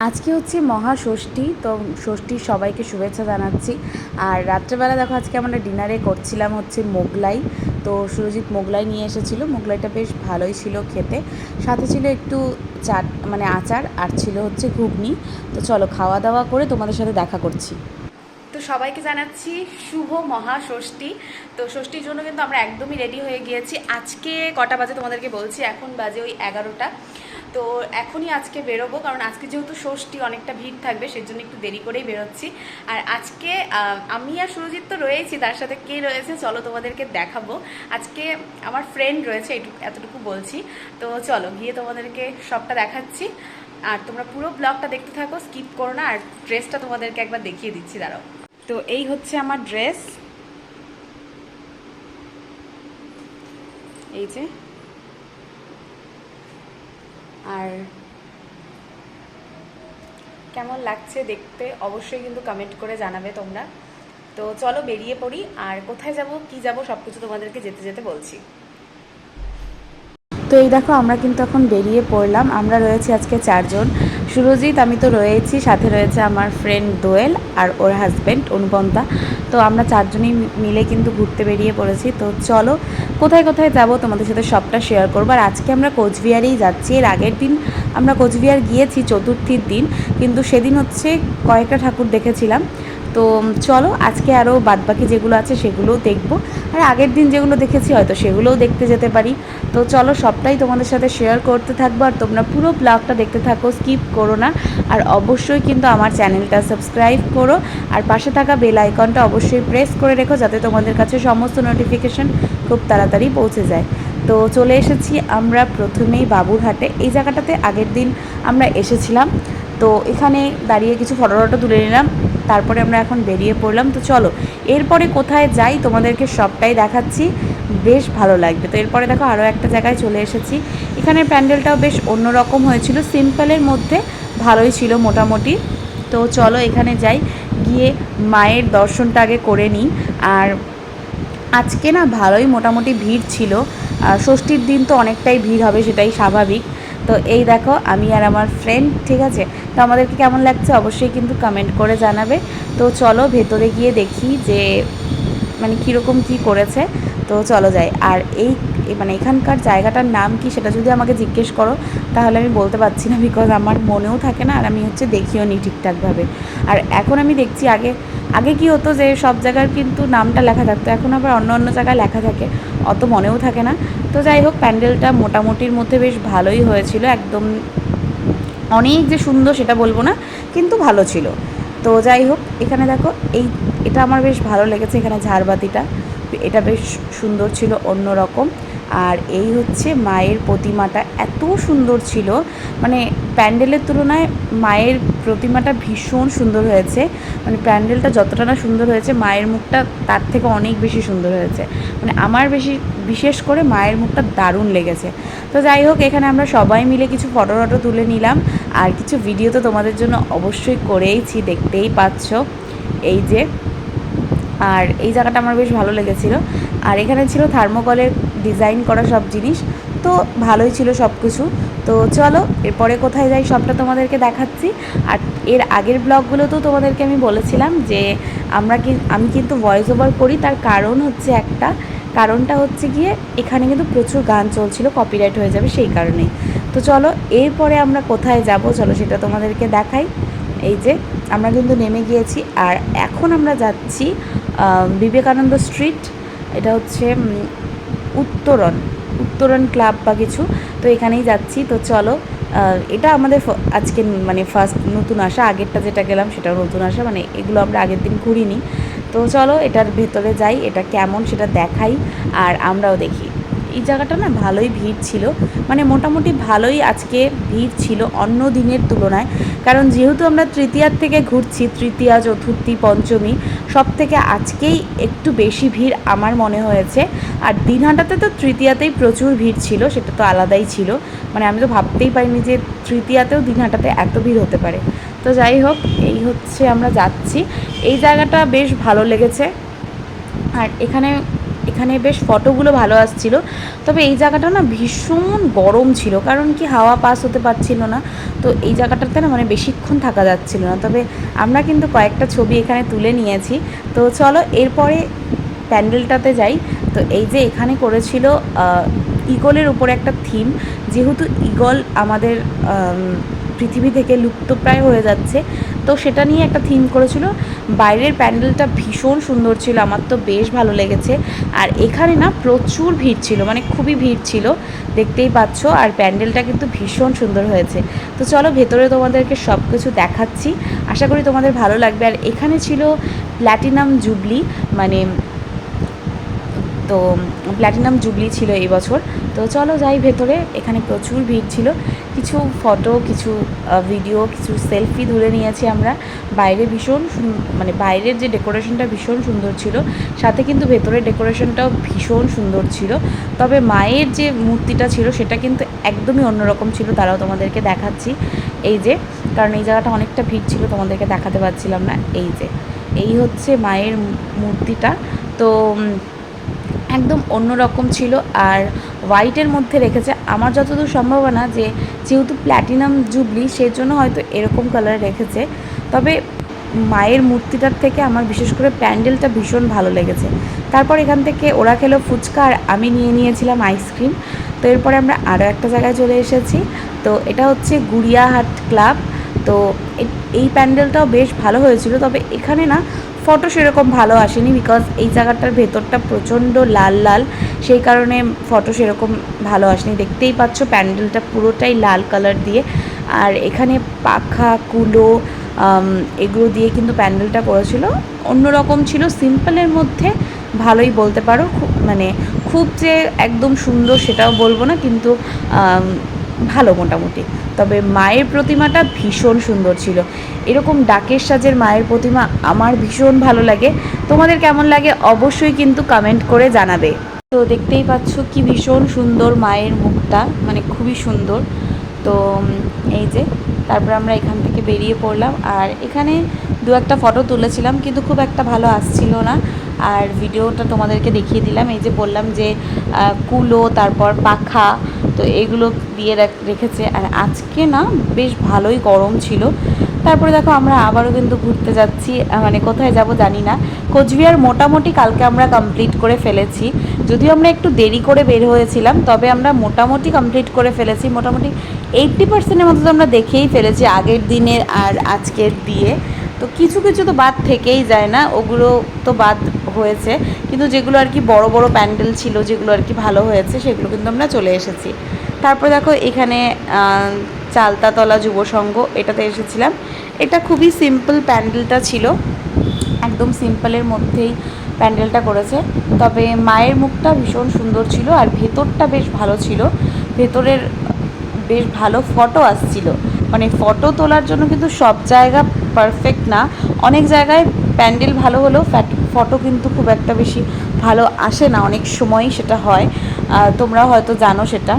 আজকে হচ্ছে মহাষষ্ঠী, তো ষষ্ঠীর সবাইকে শুভেচ্ছা জানাচ্ছি। আর রাত্রেবেলা দেখো আজকে আমরা ডিনারে করছিলাম হচ্ছে মোগলাই। তো সুরজিৎ মোগলাই নিয়ে এসেছিলো, মোগলাইটা বেশ ভালোই ছিল খেতে। সাথে ছিল একটু চাট মানে আচার, আর ছিল হচ্ছে ঘুগনি। তো চলো খাওয়া দাওয়া করে তোমাদের সাথে দেখা করছি। তো সবাইকে জানাচ্ছি শুভ মহাষষ্ঠী। তো ষষ্ঠীর জন্য কিন্তু আমরা একদমই রেডি হয়ে গিয়েছি। আজকে কটা বাজে তোমাদেরকে বলছি, এখন বাজে ওই 11টা। তো এখনই আজকে বেরোবো, কারণ আজকে যেহেতু ষষ্ঠী অনেকটা ভিড় থাকবে, সেজন্য একটু দেরি করেই বেরোচ্ছি। আর আজকে আমি আর সুরজিৎ তো রয়েছি, তার সাথে কে রয়েছে চলো তোমাদেরকে দেখাবো। আজকে আমার ফ্রেন্ড রয়েছে, এতটুকু বলছি। তো চলো গিয়ে তোমাদেরকে সবটা দেখাচ্ছি। আর তোমরা পুরো ব্লগটা দেখতে থাকো, স্কিপ করো না। আর ড্রেসটা তোমাদেরকে একবার দেখিয়ে দিচ্ছি, দাঁড়াও। তো এই হচ্ছে আমার ড্রেস, এই যে। আর কেমন লাগছে দেখতে অবশ্যই কিন্তু কমেন্ট করে জানাবে তোমরা। তো চলো বেরিয়ে পড়ি, আর কোথায় যাব কি যাব সব কিছু তোমাদেরকে যেতে যেতে বলছি। তো এই দেখো আমরা কিন্তু এখন বেরিয়ে পড়লাম। আমরা রয়েছি আজকে 4জন। সুরজিৎ, আমি তো রয়েছি, সাথে রয়েছে আমার ফ্রেন্ড দোয়েল আর ওর হাজব্যান্ড অনুপমদা। তো আমরা 4জনই মিলে কিন্তু ঘুরতে বেরিয়ে পড়েছি। তো চলো কোথায় কোথায় যাব তোমাদের সাথে সবটা শেয়ার করবো। আর আজকে আমরা কোচবিহারেই যাচ্ছি। এর আগের দিন আমরা কোচবিহার গিয়েছি চতুর্থীর দিন, কিন্তু সেদিন হচ্ছে কয়েকটা ঠাকুর দেখেছিলাম। তো চলো আজকে আরও বাদবাকি যেগুলো আছে সেগুলোও দেখবো। আর আগের দিন যেগুলো দেখেছি হয়তো সেগুলোও দেখতে যেতে পারি। তো চলো সবটাই তোমাদের সাথে শেয়ার করতে থাকবো, আর তোমরা পুরো ব্লগটা দেখতে থাকো, স্কিপ করো না। আর অবশ্যই কিন্তু আমার চ্যানেলটা সাবস্ক্রাইব করো, আর পাশে থাকা বেল আইকনটা অবশ্যই প্রেস করে রেখো, যাতে তোমাদের কাছে সমস্ত নোটিফিকেশান খুব তাড়াতাড়ি পৌঁছে যায়। তো চলে এসেছি আমরা প্রথমেই বাবুরহাটে। এই জায়গাটাতে আগের দিন আমরা এসেছিলাম। তো এখানে দাঁড়িয়ে কিছু ফটো তুলে নিলাম, তারপরে আমরা এখন বেরিয়ে পড়লাম। তো চলো এরপরে কোথায় যাই তোমাদেরকে সবটাই দেখাচ্ছি, বেশ ভালো লাগবে। তো এরপরে দেখো আরও একটা জায়গায় চলে এসেছি। এখানে প্যান্ডেলটাও বেশ অন্যরকম হয়েছিল, সিম্পলের মধ্যে ভালোই ছিল মোটামুটি। তো চলো এখানে যাই, গিয়ে মায়ের দর্শনটা আগে করে নিই। আর আজকে না ভালোই মোটামুটি ভিড় ছিল। ষষ্ঠীর দিন তো অনেকটাই ভিড় হবে, সেটাই স্বাভাবিক। তো এই দেখো আমি আর আমার ফ্রেন্ড, ঠিক আছে। তো আমাদেরকে কেমন লাগছে অবশ্যই কিন্তু কমেন্ট করে জানাবে। তো চলো ভেতরে গিয়ে দেখি যে মানে কীরকম কী করেছে। তো চলো যাই। আর এই মানে এখানকার জায়গাটার নাম কি সেটা যদি আমাকে জিজ্ঞেস করো তাহলে আমি বলতে পারছি না, বিকজ আমার মনেও থাকে না, আর আমি হচ্ছে দেখিও নি ঠিকঠাকভাবে। আর এখন আমি দেখছি, আগে আগে কী হতো যে সব জায়গার কিন্তু নামটা লেখা থাকতো, এখন আবার অন্য অন্য জায়গায় লেখা থাকে, অত মনেও থাকে না। তো যাই হোক প্যান্ডেলটা মোটামুটির মধ্যে বেশ ভালোই হয়েছিল, একদম অনেক যে সুন্দর সেটা বলবো না, কিন্তু ভালো ছিল। তো যাই হোক এখানে দেখো এটা আমার বেশ ভালো লেগেছে, এখানে ঝাড়বাতিটা এটা বেশ সুন্দর ছিল, অন্য রকম। আর এই হচ্ছে মায়ের প্রতিমাটা, এত সুন্দর ছিল, মানে প্যান্ডেলের তুলনায় মায়ের প্রতিমাটা ভীষণ সুন্দর হয়েছে। মানে প্যান্ডেলটা যতটা না সুন্দর হয়েছে, মায়ের মুখটা তার থেকে অনেক বেশি সুন্দর হয়েছে। মানে আমার বিশেষ করে মায়ের মুখটা দারুণ লেগেছে। তো যাই হোক এখানে আমরা সবাই মিলে কিছু ফটো তুলে নিলাম, আর কিছু ভিডিও তো তোমাদের জন্য অবশ্যই করেইছি, দেখতেই পাচ্ছ এই যে। আর এই জায়গাটা আমার বেশ ভালো লেগেছিলো। আর এখানে ছিল থার্মোকলের ডিজাইন করা সব জিনিস, তো ভালোই ছিল সব কিছু। তো চলো এরপরে কোথায় যাই সবটা তোমাদেরকে দেখাচ্ছি। আর এর আগের ব্লগগুলোতেও তোমাদেরকে আমি বলেছিলাম যে আমি কিন্তু ভয়েস ওভার করি, তার কারণ হচ্ছে কারণটা হচ্ছে গিয়ে এখানে কিন্তু প্রচুর গান চলছিল, কপিরাইট হয়ে যাবে সেই কারণেই। তো চলো এরপরে আমরা কোথায় যাব চলো সেটা তোমাদেরকে দেখাই। এই যে আমরা কিন্তু নেমে গিয়েছি, আর এখন আমরা যাচ্ছি বিবেকানন্দ স্ট্রিট। এটা হচ্ছে উত্তরণ ক্লাব বা কিছু, তো এখানেই যাচ্ছি। তো চলো এটা আমাদের আজকে মানে ফার্স্ট নতুন আসা, আগেরটা যেটা গেলাম সেটাও নতুন আসা, মানে এগুলো আমরা আগের দিন ঘুরিনি। তো চলো এটার ভেতরে যাই, এটা কেমন সেটা দেখাই আর আমরাও দেখি। এই জায়গাটা না ভালোই ভিড় ছিল, মানে মোটামুটি ভালোই আজকে ভিড় ছিল অন্য দিনের তুলনায়। কারণ যেহেতু আমরা তৃতীয়ার থেকে ঘুরছি, তৃতীয়া চতুর্থী পঞ্চমী সব থেকে আজকেই একটু বেশি ভিড় আমার মনে হয়েছে। আর দিনহাটাতে তো তৃতীয়াতেই প্রচুর ভিড় ছিল, সেটা তো আলাদাই ছিল, মানে আমি তো ভাবতেই পারিনি যে তৃতীয়াতেও দিনহাটাতে এত ভিড় হতে পারে। তো যাই হোক এই হচ্ছে আমরা যাচ্ছি, এই জায়গাটা বেশ ভালো লেগেছে। আর এখানে এখানে বেশ ফটোগুলো ভালো আসছিল। তবে এই জায়গাটা না ভীষণ গরম ছিল, কারণ কি হাওয়া পাস হতে পারছিল না। তো এই জায়গাটাতে না মানে বেশিক্ষণ থাকা যাচ্ছিল না। তবে আমরা কিন্তু কয়েকটা ছবি এখানে তুলে নিয়েছি। তো চলো এরপরে প্যান্ডেলটাতে যাই। তো এই যে এখানে করেছিল ঈগলের উপরে একটা থিম, যেহেতু ঈগল আমাদের পৃথিবী থেকে লুপ্তপ্রায় হয়ে যাচ্ছে, তো সেটা নিয়ে একটা থিম করেছিল। বাইরের প্যান্ডেলটা ভীষণ সুন্দর ছিল, আমার তো বেশ ভালো লেগেছে। আর এখানে না প্রচুর ভিড় ছিল, মানে খুবই ভিড় ছিল, দেখতেই পাচ্ছ। আর প্যান্ডেলটা কিন্তু ভীষণ সুন্দর হয়েছে। তো চলো ভেতরে তোমাদেরকে সব কিছু দেখাচ্ছি, আশা করি তোমাদের ভালো লাগবে। আর এখানে ছিল প্ল্যাটিনাম জুবলি, মানে তো প্ল্যাটিনাম জুবলি ছিল এই বছর। তো চলো যাই ভেতরে, এখানে প্রচুর ভিড় ছিল। কিছু ফটো, কিছু ভিডিও, কিছু সেলফি তুলে নিয়েছি আমরা। বাইরে ভীষণ মানে বাইরের যে ডেকোরেশনটা ভীষণ সুন্দর ছিল, সাথে কিন্তু ভেতরের ডেকোরেশনটাও ভীষণ সুন্দর ছিল। তবে মায়ের যে মূর্তিটা ছিল সেটা কিন্তু একদমই অন্যরকম ছিল, তারাও তোমাদেরকে দেখাচ্ছি। এই যে, কারণ এই জায়গাটা অনেকটা ভিড় ছিল, তোমাদেরকে দেখাতে পারছিলাম না। এই যে এই হচ্ছে মায়ের মূর্তিটা। তো একদম অন্যরকম ছিল, আর হোয়াইটের মধ্যে রেখেছে। আমার যতদূর সম্ভাবনা যে যেহেতু প্ল্যাটিনাম জুবলি সেই জন্য হয়তো এরকম কালার রেখেছে। তবে মায়ের মূর্তিটার থেকে আমার বিশেষ করে প্যান্ডেলটা ভীষণ ভালো লেগেছে। তারপর এখান থেকে ওরা খেলো ফুচকা, আর আমি নিয়ে নিয়েছিলাম আইসক্রিম। তো এরপরে আমরা আরও একটা জায়গায় চলে এসেছি। তো এটা হচ্ছে গুড়িয়াহাট ক্লাব। তো এই প্যান্ডেলটাও বেশ ভালো হয়েছিল, তবে এখানে না ফটো সেরকম ভালো আসেনি, বিকজ এই জায়গাটার ভেতরটা প্রচণ্ড লাল লাল, সেই কারণে ফটো সেরকম ভালো আসেনি। দেখতেই পাচ্ছ প্যান্ডেলটা পুরোটাই লাল কালার দিয়ে। আর এখানে পাখা, কুলো, এগুলো দিয়ে কিন্তু প্যান্ডেলটা করেছিল। অন্যরকম ছিল, সিম্পলের মধ্যে ভালোই বলতে পারো। মানে খুব যে একদম সুন্দর সেটাও বলবো না, কিন্তু ভালো মোটামুটি। তবে মায়ের প্রতিমাটা ভীষণ সুন্দর ছিল। এরকম ডাকের সাজের মায়ের প্রতিমা আমার ভীষণ ভালো লাগে। তোমাদের কেমন লাগে অবশ্যই কিন্তু কমেন্ট করে জানাবে। তো দেখতেই পাচ্ছ কি ভীষণ সুন্দর মায়ের মুখটা, মানে খুবই সুন্দর। তো এই যে, তারপর আমরা এখান থেকে বেরিয়ে পড়লাম। আর এখানে দু একটা ফটো তুলেছিলাম, কিন্তু খুব একটা ভালো আসছিল না। আর ভিডিওটা তোমাদেরকে দেখিয়ে দিলাম। এই যে বললাম যে কুলো, তারপর পাখা, তো এগুলো দিয়ে রেখেছে। আর আজকে না বেশ ভালোই গরম ছিল। তারপরে দেখো আমরা আবারও কিন্তু ঘুরতে যাচ্ছি, মানে কোথায় যাব জানি না। কোচবিহার মোটামুটি কালকে আমরা কমপ্লিট করে ফেলেছি, যদিও আমরা একটু দেরি করে বের হয়েছিলাম, তবে আমরা মোটামুটি কমপ্লিট করে ফেলেছি। মোটামুটি 80%-এর মতো তো আমরা দেখেই ফেলেছি আগের দিনের আর আজকের দিয়ে। তো কিছু কিছু তো বাদ থেকেই যায় না, ওগুলো তো বাদ হয়েছে, কিন্তু যেগুলো আর কি বড় বড় প্যান্ডেল ছিল, যেগুলো আর কি ভালো হয়েছে, সেগুলো কিন্তু আমরা চলে এসেছি। তারপর দেখো এখানে চালতাতলা যুব সংঘ, এটাতে এসেছিলাম। এটা খুবই সিম্পল প্যান্ডেলটা ছিল, একদম সিম্পলের মধ্যেই প্যান্ডেলটা করেছে। তবে মায়ের মুখটা ভীষণ সুন্দর ছিল, আর ভেতরটা বেশ ভালো ছিল। ভেতরের বেশ ভালো ফটো আসছিল। মানে ফটো তোলার জন্য কিন্তু সব জায়গা পারফেক্ট না, অনেক জায়গায় প্যান্ডেল ভালো হলেও ফটো কিন্তু খুব একটা বেশি ভালো আসে না, অনেক সময়ই সেটা হয়। তোমরা হয়তো জানো সেটা।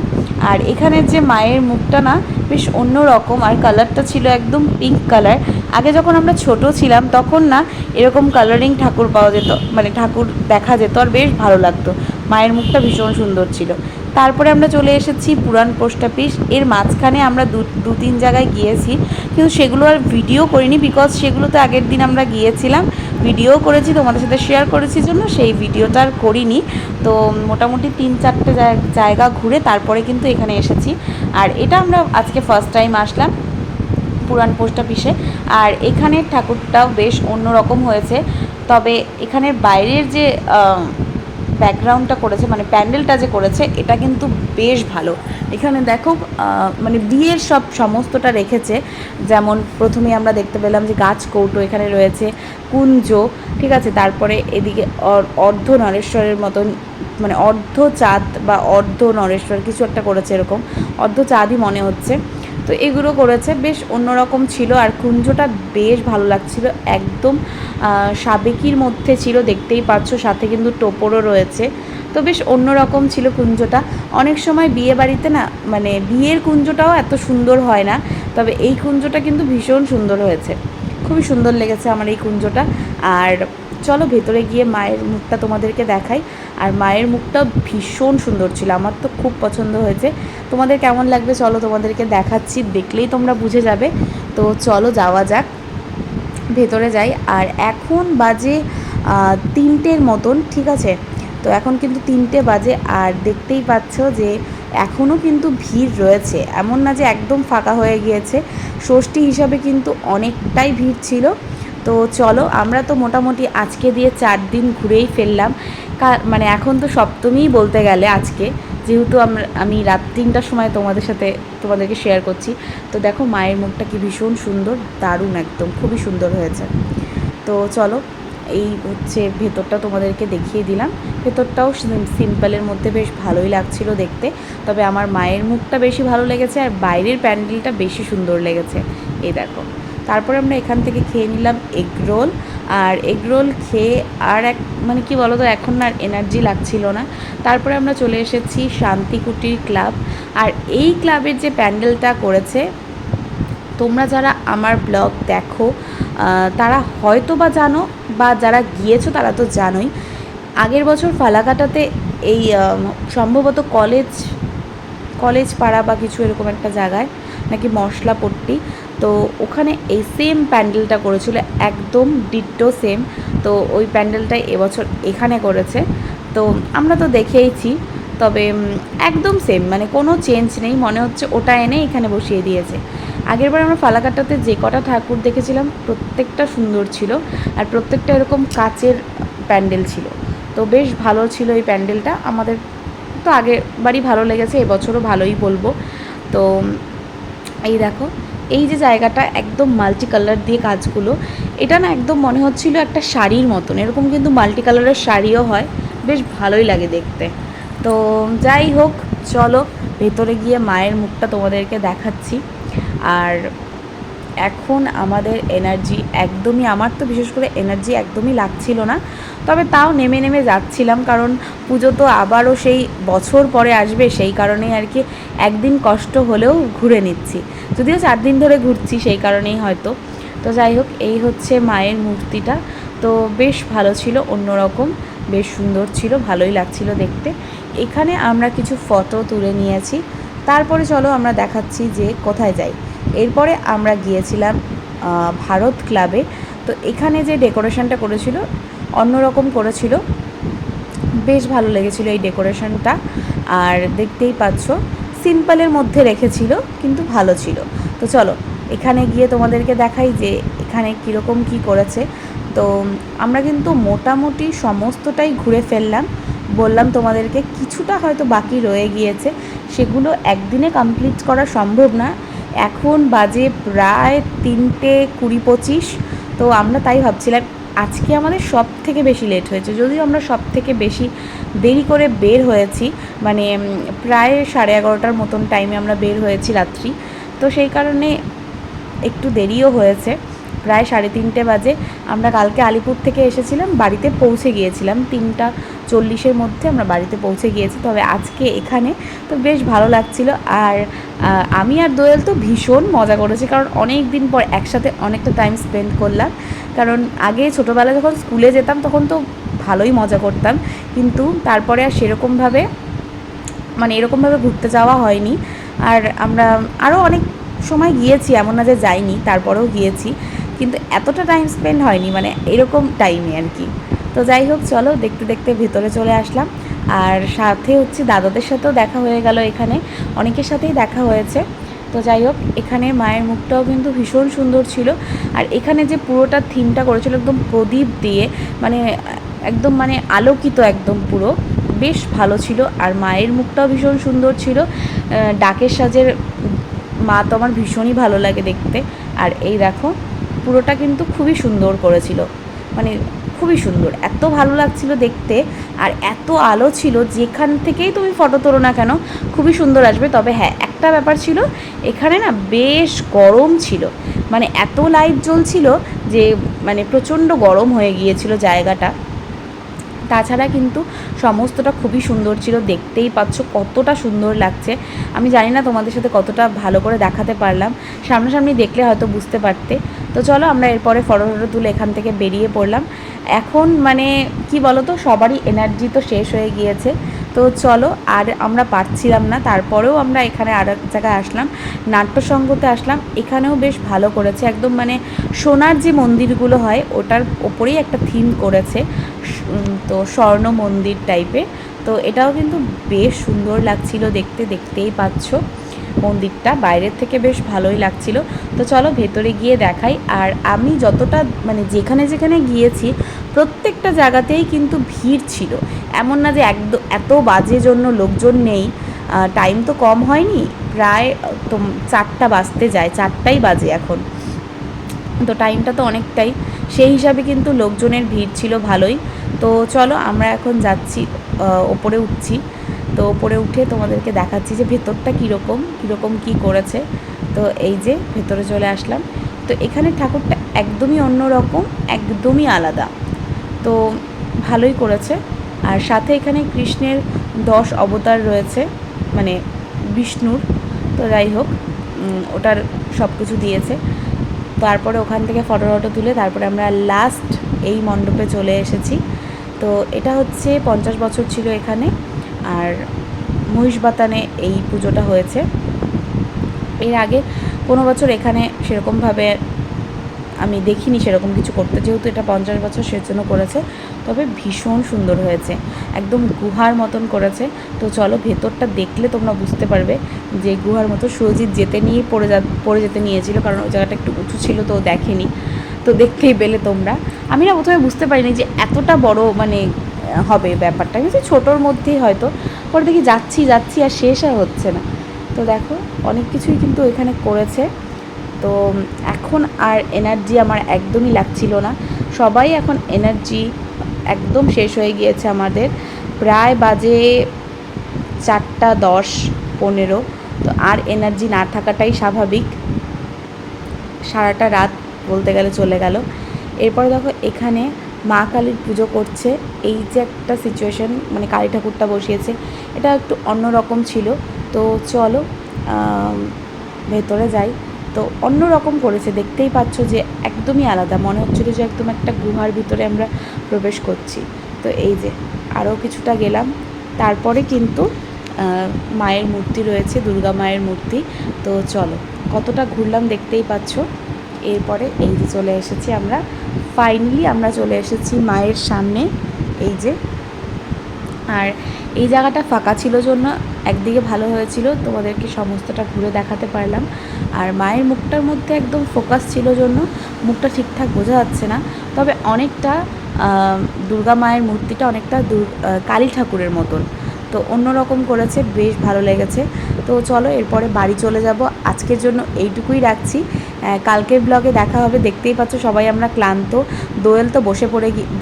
আর এখানের যে মায়ের মুখটা না বেশ অন্য রকম, আর কালারটা ছিল একদম পিঙ্ক কালার। আগে যখন আমরা ছোট ছিলাম তখন না এরকম কালারিং ঠাকুর পাওয়া যেত, মানে ঠাকুর দেখা যেত, আর বেশ ভালো লাগতো। মায়ের মুখটা ভীষণ সুন্দর ছিল। তারপরে আমরা চলে এসেছি পুরান পোস্ট অফিস। এর মাঝখানে আমরা দু তিন জায়গায় গিয়েছি, কিন্তু সেগুলো আর ভিডিও করিনি, বিকজ সেগুলোতে আগের দিন আমরা গিয়েছিলাম, ভিডিও করেছি, তোমাদের সাথে শেয়ার করেছি জন্য সেই ভিডিওটা আর করিনি। তো মোটামুটি 3-4টে জায়গা ঘুরে তারপরে কিন্তু এখানে এসেছি। আর এটা আমরা আজকে ফার্স্ট টাইম আসলাম পুরান পোস্ট অফিসে। আর এখানের ঠাকুরটাও বেশ অন্যরকম হয়েছে। তবে এখানের বাইরের যে ব্যাকগ্রাউন্ডটা করেছে, মানে প্যান্ডেলটা যে করেছে, এটা কিন্তু বেশ ভালো। এখানে দেখো মানে বিয়ের সমস্তটা রেখেছে। যেমন প্রথমেই আমরা দেখতে পেলাম যে গাছ কৌটো এখানে রয়েছে, কুঞ্জ, ঠিক আছে। তারপরে এদিকে অর্ধ নরেশ্বরের মতন, মানে অর্ধ চাঁদ বা অর্ধ নরেশ্বর কিছু একটা করেছে, এরকম অর্ধ চাঁদই মনে হচ্ছে। তো এগুলো করেছে, বেশ অন্যরকম ছিল। আর কুঞ্জটা বেশ ভালো লাগছিল, একদম সাবেকির মধ্যে ছিল, দেখতেই পাচ্ছ, সাথে কিন্তু টোপরও রয়েছে। তো বেশ অন্যরকম ছিল কুঞ্জটা। অনেক সময় বিয়ে বাড়িতে না, মানে বিয়ের কুঞ্জটাও এত সুন্দর হয় না, তবে এই কুঞ্জটা কিন্তু ভীষণ সুন্দর হয়েছে, খুবই সুন্দর লেগেছে আমার এই কুঞ্জটা। আর চলো ভেতরে গিয়ে মায়ের মুখটা তোমাদেরকে দেখাই। আর মায়ের মুখটা ভীষণ সুন্দর ছিল, আমার তো খুব পছন্দ হয়েছে। তোমাদের কেমন লাগবে চলো তোমাদেরকে দেখাচ্ছি, দেখলেই তোমরা বুঝে যাবে। তো চলো যাওয়া যাক, ভেতরে যাই। আর এখন বাজে 3টের মতন, ঠিক আছে? তো এখন কিন্তু 3টে বাজে, আর দেখতেই পাচ্ছ যে এখনও কিন্তু ভিড় রয়েছে, এমন না যে একদম ফাঁকা হয়ে গিয়েছে। ষষ্ঠী হিসাবে কিন্তু অনেকটাই ভিড় ছিল। তো চলো, আমরা তো মোটামুটি আজকে দিয়ে 4 দিন ঘুরেই ফেললাম। মানে এখন তো সপ্তমীই বলতে গেলে আজকে, যেহেতু আমি রাত 3টার সময় তোমাদেরকে শেয়ার করছি। তো দেখো মায়ের মুখটা কি ভীষণ সুন্দর, দারুণ, একদম খুবই সুন্দর হয়েছে। তো চলো, এই হচ্ছে ভেতরটা তোমাদেরকে দেখিয়ে দিলাম। ভেতরটাও সিম্পলের মধ্যে বেশ ভালোই লাগছিল দেখতে, তবে আমার মায়ের মুখটা বেশি ভালো লেগেছে, আর বাইরের প্যান্ডেলটা বেশি সুন্দর লেগেছে। এই দেখো, তারপরে আমরা এখান থেকে খেয়ে নিলাম এগরোল। আর এগরোল খেয়ে আর মানে কি বলো তো, এখন আর এনার্জি লাগছিল না। তারপরে আমরা চলে এসেছি শান্তিকুটির ক্লাব। আর এই ক্লাবের যে প্যান্ডেলটা করেছে, তোমরা যারা আমার ব্লগ দেখো তারা হয়তো বা জানো, বা যারা গিয়েছো তারা তো জানোই। আগের বছর ফালাকাটাতে এই সম্ভবত কলেজ পাড়া বা কিছু এরকম একটা জায়গায় নাকি মশলাপট্টি, তো ওখানে এই সেম প্যান্ডেলটা করেছিল, একদম ডিট্টো সেম। তো ওই প্যান্ডেলটাই এবছর এখানে করেছে। তো আমরা তো দেখেইছি, তবে একদম সেম, মানে কোনো চেঞ্জ নেই, মনে হচ্ছে ওটা এনে এখানে বসিয়ে দিয়েছে। আগেরবার আমরা ফালাকাটাতে যে কটা ঠাকুর দেখেছিলাম প্রত্যেকটা সুন্দর ছিল, আর প্রত্যেকটা এরকম কাচের প্যান্ডেল ছিল। তো বেশ ভালো ছিল এই প্যান্ডেলটা, আমাদের তো আগেরবারই ভালো লেগেছে, এবছরও ভালোই বলবো। তো এই দেখো, এই যে জায়গাটা একদম মাল্টি কালার দিয়ে কাজগুলো, এটা না একদম মনে হচ্ছিল একটা শাড়ির মতন, এরকম কিন্তু মাল্টি কালারের শাড়িও হয়, বেশ ভালোই লাগে দেখতে। তো যাই হোক, চলো ভেতরে গিয়ে মায়ের মুখটা তোমাদেরকে দেখাচ্ছি। আর এখন আমাদের এনার্জি একদমই, আমার তো বিশেষ করে এনার্জি একদমই লাগছিল না, তবে তাও নেমে নেমে যাচ্ছিলাম, কারণ পুজো তো আবারও সেই বছর পরে আসবে, সেই কারণেই আর কি একদিন কষ্ট হলেও ঘুরে নিচ্ছি, যদিও 4 দিন ধরে ঘুরছি সেই কারণেই হয়তো। তো যাই হোক, এই হচ্ছে মায়ের মূর্তিটা। তো বেশ ভালো ছিল, অন্যরকম, বেশ সুন্দর ছিল, ভালোই লাগছিল দেখতে। এখানে আমরা কিছু ফটো তুলে নিয়েছি। তারপরে চলো আমরা দেখাচ্ছি যে কোথায় যাই। এরপরে আমরা গিয়েছিলাম ভারত ক্লাবে। তো এখানে যে ডেকোরেশনটা করেছিল, অন্যরকম করেছিল, বেশ ভালো লেগেছিলো এই ডেকোরেশনটা। আর দেখতেই পাচ্ছ সিম্পলের মধ্যে রেখেছিল, কিন্তু ভালো ছিল। তো চলো এখানে গিয়ে তোমাদেরকে দেখাই যে এখানে কীরকম কী করেছে। তো আমরা কিন্তু মোটামুটি সমস্তটাই ঘুরে ফেললাম, বললাম তোমাদেরকে কিছুটা হয়তো বাকি রয়ে গিয়েছে, সেগুলো একদিনে কমপ্লিট করা সম্ভব না। এখন বাজে প্রায় 3:20-25। তো আমরা তাই ভাবছিলাম, আজকে আমাদের সব থেকে বেশি লেট হয়েছে, যদিও আমরা সব থেকে বেশি দেরি করে বের হয়েছি, মানে প্রায় 11:30টার মতন টাইমে আমরা বের হয়েছি রাত্রি। তো সেই কারণে একটু দেরিও হয়েছে, প্রায় 3:30 বাজে। আমরা কালকে আলিপুর থেকে এসেছিলাম, বাড়িতে পৌঁছে গিয়েছিলাম 3:40-এর মধ্যে আমরা বাড়িতে পৌঁছে গিয়েছি। তবে আজকে এখানে তো বেশ ভালো লাগছিল। আর আমি আর দোয়েল তো ভীষণ মজা করেছি, কারণ অনেক দিন পর একসাথে অনেকটা টাইম স্পেন্ড করলাম। কারণ আগে ছোটোবেলায় যখন স্কুলে যেতাম তখন তো ভালোই মজা করতাম, কিন্তু তারপরে আর সেরকমভাবে মানে এরকমভাবে ঘুরতে যাওয়া হয়নি। আর আমরা আরও অনেক সময় গিয়েছি, এমন না যে যাইনি, তারপরেও গিয়েছি, কিন্তু এতটা টাইম স্পেন্ড হয়নি, মানে এরকম টাইমে আর কি। তো যাই হোক, চলো দেখতে দেখতে ভেতরে চলে আসলাম। আর সাথে হচ্ছে দাদাদের সাথেও দেখা হয়ে গেল, এখানে অনেকের সাথেই দেখা হয়েছে। তো যাই হোক, এখানে মায়ের মুখটাও কিন্তু ভীষণ সুন্দর ছিল। আর এখানে যে পুরোটা থিমটা করেছিল একদম প্রদীপ দিয়ে, মানে একদম মানে আলোকিত একদম পুরো, বেশ ভালো ছিল। আর মায়ের মুখটাও ভীষণ সুন্দর ছিল, ডাকের সাজের মা তো আমার ভীষণই ভালো লাগে দেখতে। আর এই দেখো, পুরোটা কিন্তু খুবই সুন্দর করেছিল, মানে খুবই সুন্দর, এত ভালো লাগছিল দেখতে। আর এত আলো ছিল, যেখান থেকেই তুমি ফটো তোলো না কেন খুবই সুন্দর আসবে। তবে হ্যাঁ, একটা ব্যাপার ছিল, এখানে না বেশ গরম ছিল, মানে এত লাইট জ্বলছিল যে মানে প্রচণ্ড গরম হয়ে গিয়েছিল জায়গাটা। তাছাড়া কিন্তু সমস্তটা খুবই সুন্দর ছিল, দেখতেই পাচ্ছ কতটা সুন্দর লাগছে। আমি জানি না তোমাদের সাথে কতটা ভালো করে দেখাতে পারলাম, সামনাসামনি দেখলে হয়তো বুঝতে পারতে। তো চলো আমরা এরপরে ফটো তুলে এখান থেকে বেরিয়ে পড়লাম। এখন মানে কি বলো তো, সবারই এনার্জি তো শেষ হয়ে গিয়েছে, তো চলো আর আমরা পারছিলাম না, তারপরেও আমরা এখানে আর এক জায়গায় আসলাম, নাট্যসঙ্গতে আসলাম। এখানেও বেশ ভালো করেছে, একদম মানে সোনার যে মন্দিরগুলো হয় ওটার ওপরেই একটা থিম করেছে, তো স্বর্ণ মন্দির টাইপের। তো এটাও কিন্তু বেশ সুন্দর লাগছিল দেখতে, দেখতেই পাচ্ছ মন্দিরটা বাইরের থেকে বেশ ভালোই লাগছিল। তো চলো ভেতরে গিয়ে দেখাই। আর আমি যতটা মানে যেখানে যেখানে গিয়েছি প্রত্যেকটা জায়গাতেই কিন্তু ভিড় ছিল, এমন না যে একদম এত বাজে জন্য লোকজন নেই। টাইম তো কম হয়নি, প্রায় তো 4টা বাজতে যায়, 4টাই বাজে এখন, তো টাইমটা তো অনেকটাই, সেই হিসাবে কিন্তু লোকজনের ভিড় ছিল ভালোই। তো চলো আমরা এখন যাচ্ছি, ওপরে উঠছি। তো ওপরে উঠে তোমাদেরকে দেখাচ্ছি যে ভেতরটা কীরকম কী করেছে। তো এই যে ভেতরে চলে আসলাম। তো এখানে ঠাকুরটা একদমই অন্যরকম, একদমই আলাদা, তো ভালোই করেছে। আর সাথে এখানে কৃষ্ণের 10 অবতার রয়েছে, মানে বিষ্ণুর। তো যাই হোক, ওটার সব কিছু দিয়েছে। তারপরে ওখান থেকে ফটো তুলে তারপরে আমরা লাস্ট এই মণ্ডপে চলে এসেছি। তো এটা হচ্ছে 50 বছর ছিল এখানে, আর মহিষবাতানে এই পুজোটা হয়েছে। এর আগে কোনো বছর এখানে সেরকমভাবে আমি দেখিনি সেরকম কিছু করতে, যেহেতু এটা 50 বছর সেজন্য করেছে। তবে ভীষণ সুন্দর হয়েছে, একদম গুহার মতন করেছে। তো চলো ভেতরটা দেখলে তোমরা বুঝতে পারবে যে গুহার মতো। সুরজিৎ পড়ে যেতে নিয়েছিল, কারণ ওই জায়গাটা একটু উঁচু ছিল, তো দেখেনি, তো দেখতেই পেলে তোমরা। আমি না প্রথমে বুঝতে পারিনি যে এতটা বড় মানে হবে ব্যাপারটা, কিন্তু ছোটোর মধ্যেই হয়তো। পরে দেখি যাচ্ছি আর শেষ আর হচ্ছে না। তো দেখো অনেক কিছুই কিন্তু এখানে করেছে। তো এখন আর এনার্জি আমার একদমই লাগছিল না, সবাই এখন এনার্জি একদম শেষ হয়ে গিয়েছে আমাদের। প্রায় বাজে 4:10-15। তো আর এনার্জি না থাকাটাই স্বাভাবিক, সারাটা রাত বলতে গেলে চলে গেল। এরপরে দেখো এখানে মা কালীর পুজো করছে, এই যে একটা সিচুয়েশান, মানে কালী ঠাকুরটা বসিয়েছে, এটা একটু অন্যরকম ছিল। তো চলো ভেতরে যাই। তো অন্য রকম করেছে, দেখতেই পাচ্ছ যে একদমই আলাদা, মনে হচ্ছিল যে একদম একটা গুহার ভিতরে আমরা প্রবেশ করছি। তো এই যে আরও কিছুটা গেলাম, তারপরে কিন্তু মায়ের মূর্তি রয়েছে, দুর্গা মায়ের মূর্তি। তো চলো কতটা ঘুরলাম দেখতেই পাচ্ছ। এরপরে এই যে চলে এসেছি আমরা, ফাইনালি আমরা চলে এসেছি মায়ের সামনে, এই যে। আর এই জায়গাটা ফাঁকা ছিল জন্য একদিকে ভালো হয়েছিল, তোমাদেরকে সমস্তটা ঘুরে দেখাতে পারলাম। আর মায়ের মুখটার মধ্যে একদম ফোকাস ছিল জন্য মুখটা ঠিকঠাক বোঝা যাচ্ছে না, তবে অনেকটা দুর্গা মায়ের মূর্তিটা অনেকটা কালী ঠাকুরের মতন, তো অন্যরকম করেছে, বেশ ভালো লেগেছে। তো চলো এরপরে বাড়ি চলে যাব, আজকের জন্য এইটুকুই রাখছি। কালকের ব্লগে দেখা হবে। দেখতেই পাচ্ছ সবাই আমরা ক্লান্ত, দোয়েল তো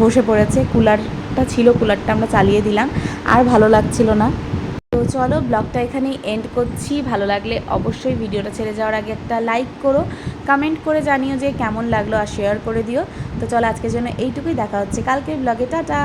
বসে পড়েছে, কুলারটা ছিল, কুলারটা আমরা চালিয়ে দিলাম, আর ভালো লাগছিল না। তো চলো ব্লগটা এখানেই এন্ড করছি। ভালো লাগলে অবশ্যই ভিডিওটা ছেড়ে যাওয়ার আগে একটা লাইক করো, কমেন্ট করে জানিও যে কেমন লাগলো, আর শেয়ার করে দিও। তো চলো আজকের জন্য এইটুকুই, দেখা হচ্ছে কালকের ব্লগে, টাটা।